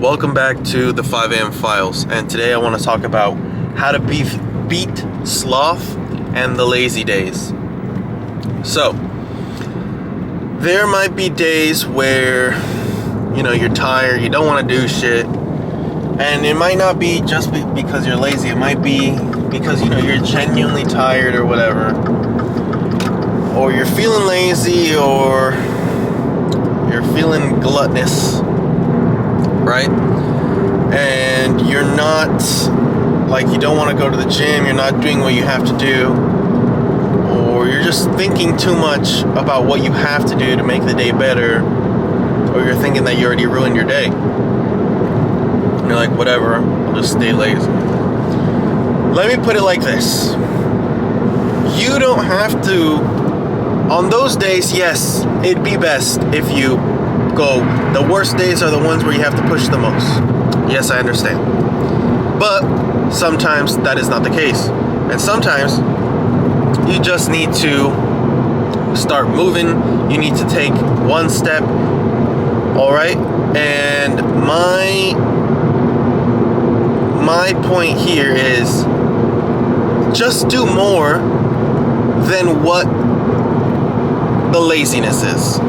Welcome back to the 5 a.m. Files, and today I want to talk about how to beat sloth and the lazy days. So, there might be days where, you're tired, you don't want to do shit, and it might not be just because you're lazy, it might be because, you're genuinely tired or whatever, or you're feeling lazy, or you're feeling gluttonous, right? And you're not, you don't want to go to the gym, you're not doing what you have to do, or you're just thinking too much about what you have to do to make the day better, or you're thinking that you already ruined your day. And you're like, whatever, I'll just stay lazy. Let me put it like this. You don't have to, on those days, yes, it'd be best if you go, the worst days are the ones where you have to push the most. Yes, I understand. But sometimes that is not the case. And sometimes you just need to start moving. You need to take one step. All right? And my point here is just do more than what the laziness is.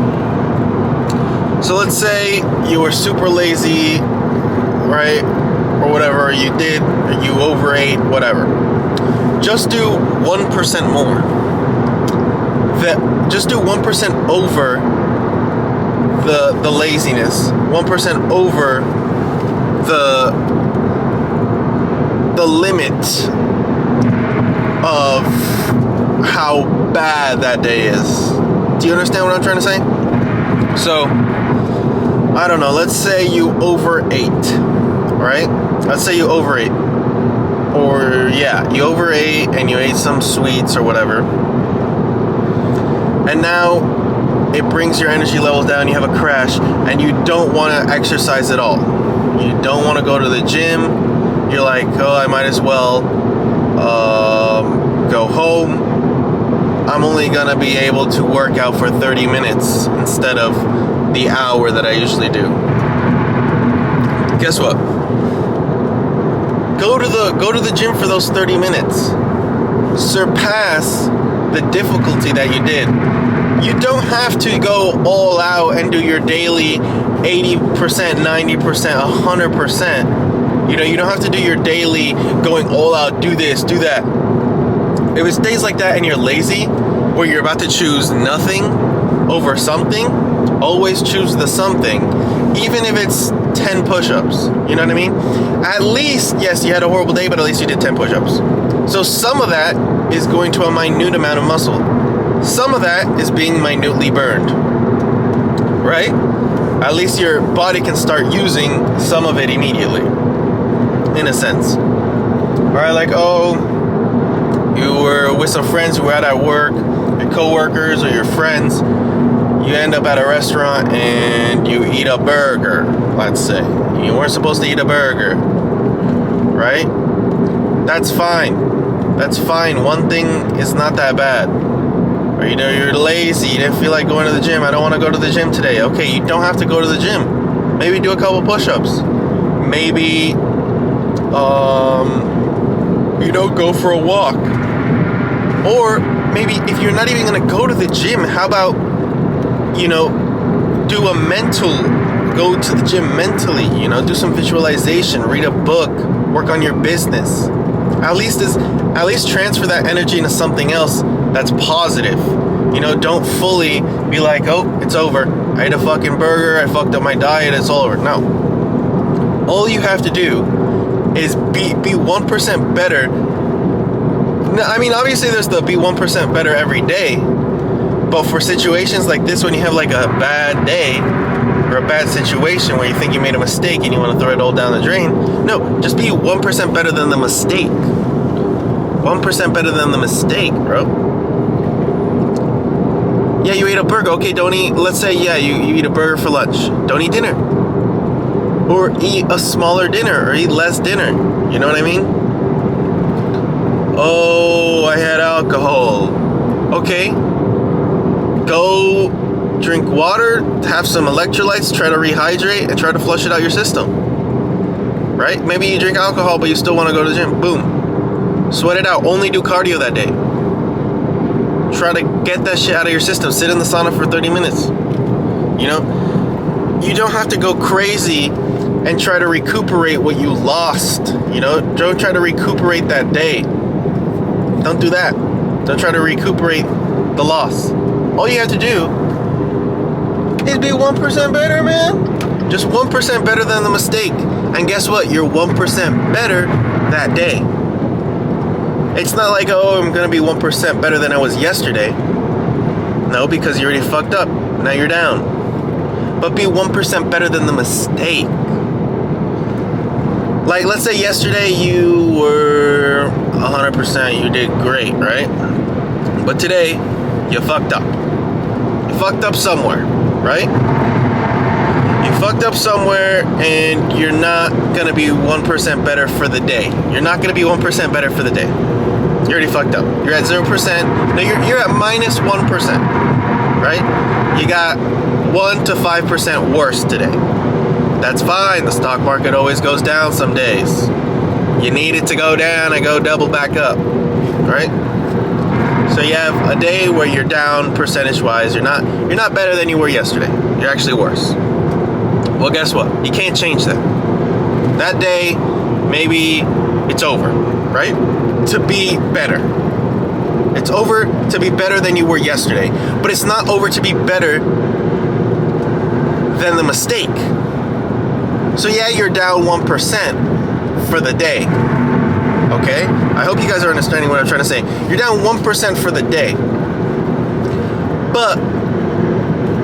So let's say you were super lazy, right? Or whatever you did, or you overate, whatever. Just do 1% more. Just do 1% over the laziness. 1% over the limit of how bad that day is. Do you understand what I'm trying to say? So, I don't know, let's say you overate, right? Let's say you overate. Or, you overate and you ate some sweets or whatever. And now it brings your energy levels down, you have a crash, and you don't want to exercise at all. You don't want to go to the gym. You're like, I might as well go home. I'm only going to be able to work out for 30 minutes instead of the hour that I usually do. Guess what? Go to the gym for those 30 minutes. Surpass the difficulty that you did. You don't have to go all out and do your daily 80%, 90%, 100%. You don't have to do your daily going all out, do this, do that. If it's days like that and you're lazy, where you're about to choose nothing over something, always choose the something, even if it's 10 push-ups. You know what I mean? At least, yes, you had a horrible day, but at least you did 10 push-ups. So some of that is going to a minute amount of muscle. Some of that is being minutely burned. Right? At least your body can start using some of it immediately. In a sense. Alright, you were with some friends who were out at work, your coworkers or your friends. You end up at a restaurant and you eat a burger, let's say. You weren't supposed to eat a burger, right? That's fine. That's fine. One thing is not that bad. Or you're lazy, you didn't feel like going to the gym. I don't want to go to the gym today. Okay, you don't have to go to the gym. Maybe do a couple push-ups. Maybe, go for a walk. Or maybe if you're not even going to go to the gym, how about, go to the gym mentally, do some visualization, read a book, work on your business. At least transfer that energy into something else that's positive. Don't fully be like, it's over. I ate a fucking burger, I fucked up my diet, it's all over. No. All you have to do is be 1% better. I mean, obviously there's the be 1% better every day, but for situations like this, when you have a bad day or a bad situation where you think you made a mistake and you want to throw it all down the drain, no, just be 1% better than the mistake. 1% better than the mistake, bro. Yeah, you ate a burger. Okay, don't eat, let's say, you eat a burger for lunch. Don't eat dinner. Or eat a smaller dinner, or eat less dinner. You know what I mean? Oh, I had alcohol. Okay. Go drink water, have some electrolytes, try to rehydrate, and try to flush it out your system. right? Maybe you drink alcohol, but you still want to go to the gym. Boom. Sweat it out. Only do cardio that day. Try to get that shit out of your system. Sit in the sauna for 30 minutes. You know, you don't have to go crazy and try to recuperate what you lost. You know, don't try to recuperate that day. Don't do that. Don't try to recuperate the loss. All you have to do is be 1% better, man. Just 1% better than the mistake. And guess what? You're 1% better that day. It's not like, oh, I'm going to be 1% better than I was yesterday. No, because you already fucked up. Now you're down. But be 1% better than the mistake. Like, let's say yesterday you were 100%, you did great, right? But today, you fucked up. You fucked up somewhere, right? You fucked up somewhere and you're not going to be 1% better for the day. You're not going to be 1% better for the day. You already fucked up. You're at 0%. No, you're at minus 1%, right? You got 1 to 5% worse today. That's fine. The stock market always goes down some days. You need it to go down and go double back up, right? So you have a day where you're down percentage-wise. You're not better than you were yesterday. You're actually worse. Well, guess what? You can't change that. That day, maybe it's over, right? To be better. It's over to be better than you were yesterday. But it's not over to be better than the mistake. So yeah, you're down 1% for the day. Okay? I hope you guys are understanding what I'm trying to say. You're down 1% for the day. But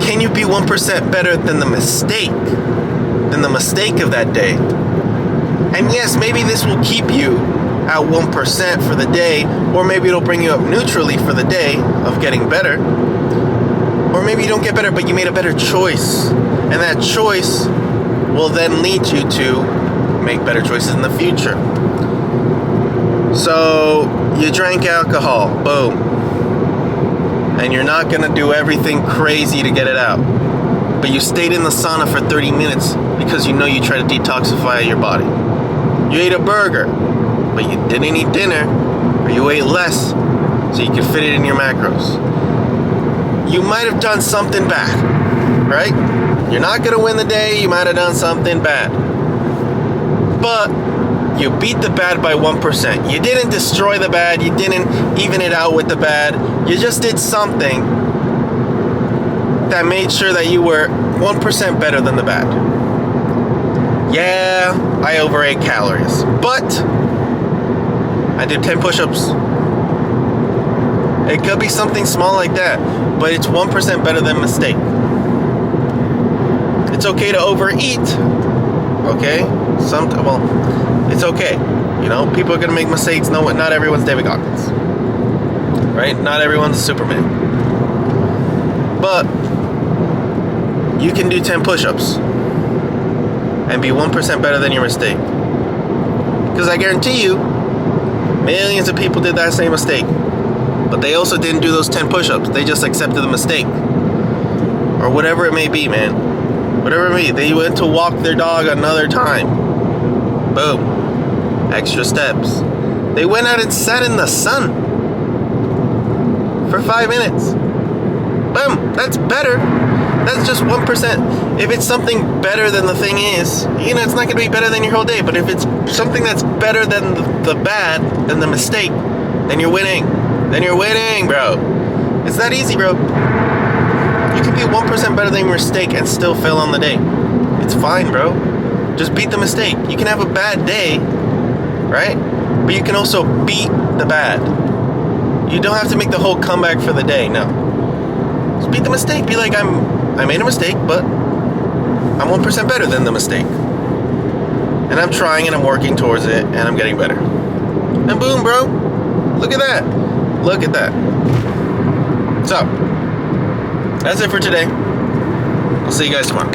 can you be 1% better than the mistake? Than the mistake of that day? And yes, maybe this will keep you at 1% for the day, or maybe it'll bring you up neutrally for the day of getting better. Or maybe you don't get better, but you made a better choice. And that choice will then lead you to make better choices in the future. So you drank alcohol, boom. And you're not gonna do everything crazy to get it out. But you stayed in the sauna for 30 minutes because you know you try to detoxify your body. You ate a burger, but you didn't eat dinner, or you ate less so you could fit it in your macros. You might have done something bad, right? You're not gonna win the day, you might have done something bad. But you beat the bad by 1%. You didn't destroy the bad, you didn't even it out with the bad. You just did something that made sure that you were 1% better than the bad. Yeah, I overate calories, but I did 10 push-ups. It could be something small like that, but it's 1% better than mistake. It's okay to overeat, okay? Well, it's okay. You know, people are gonna make mistakes. No, not everyone's David Goggins, right? Not everyone's Superman. But you can do 10 push-ups and be 1% better than your mistake. Because I guarantee you, millions of people did that same mistake. But they also didn't do those 10 push-ups. They just accepted the mistake. Or whatever it may be, man. Whatever it may be. They went to walk their dog another time. Boom. Extra steps. They went out and sat in the sun for 5 minutes. Boom. That's better. That's just 1%. If it's something better than the thing is, you know, it's not going to be better than your whole day. But if it's something that's better than the bad, than the mistake, then you're winning. Then you're winning, bro. It's that easy, bro. You can be 1% better than your mistake and still fail on the day. It's fine, bro. Just beat the mistake. You can have a bad day, right? But you can also beat the bad. You don't have to make the whole comeback for the day, no. Just beat the mistake. Be like, I made a mistake, but I'm 1% better than the mistake. And I'm trying and I'm working towards it and I'm getting better. And boom, bro. Look at that. Look at that. So, that's it for today. I'll see you guys tomorrow.